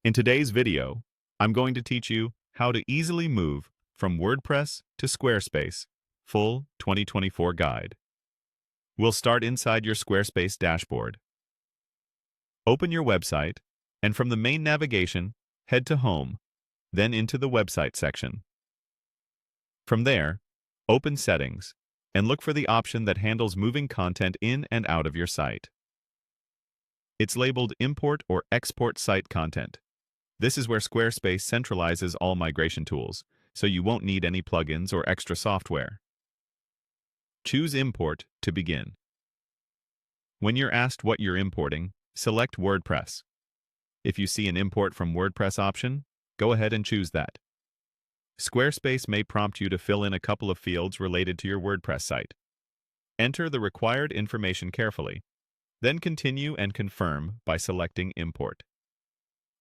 In today's video, I'm going to teach you how to easily move from WordPress to Squarespace, full 2024 guide. We'll start inside your Squarespace dashboard. Open your website, and from the main navigation, head to Home, then into the Website section. From there, open Settings, and look for the option that handles moving content in and out of your site. It's labeled Import or Export Site Content. This is where Squarespace centralizes all migration tools, so you won't need any plugins or extra software. Choose Import to begin. When you're asked what you're importing, select WordPress. If you see an Import from WordPress option, go ahead and choose that. Squarespace may prompt you to fill in a couple of fields related to your WordPress site. Enter the required information carefully, then continue and confirm by selecting Import.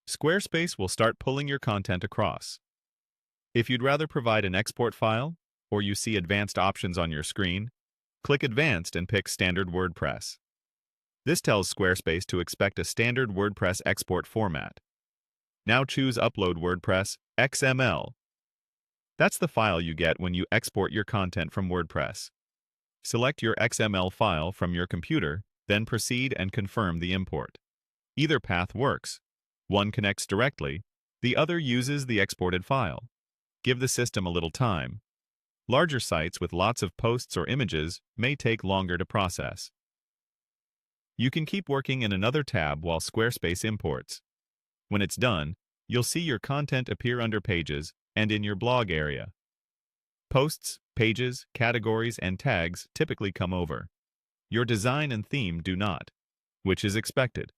Squarespace will start pulling your content across. If you'd rather provide an export file, or you see advanced options on your screen, click Advanced and pick Standard WordPress. This tells Squarespace to expect a standard WordPress export format. Now choose Upload WordPress XML. That's the file you get when you export your content from WordPress. Select your XML file from your computer, then proceed and confirm the import. Either path works. One connects directly, the other uses the exported file. Give the system a little time. Larger sites with lots of posts or images may take longer to process. You can keep working in another tab while Squarespace imports. When it's done, you'll see your content appear under Pages and in your blog area. Posts, pages, categories, and tags typically come over. Your design and theme do not, which is expected.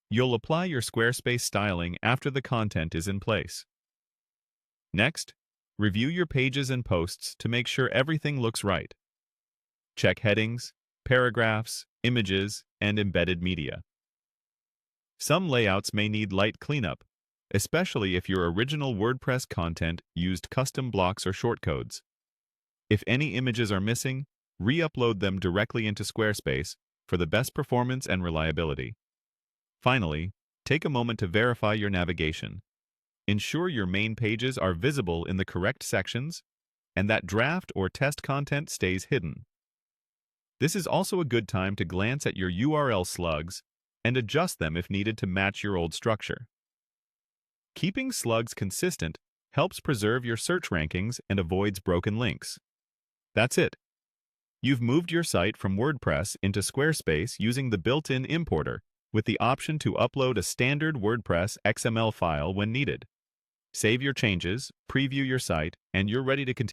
You'll apply your Squarespace styling after the content is in place. Next, review your pages and posts to make sure everything looks right. Check headings, paragraphs, images, and embedded media. Some layouts may need light cleanup, especially if your original WordPress content used custom blocks or shortcodes. If any images are missing, re-upload them directly into Squarespace for the best performance and reliability. Finally, take a moment to verify your navigation. Ensure your main pages are visible in the correct sections and that draft or test content stays hidden. This is also a good time to glance at your URL slugs and adjust them if needed to match your old structure. Keeping slugs consistent helps preserve your search rankings and avoids broken links. That's it. You've moved your site from WordPress into Squarespace using the built-in importer with the option to upload a standard WordPress XML file when needed. Save your changes, preview your site, and you're ready to continue.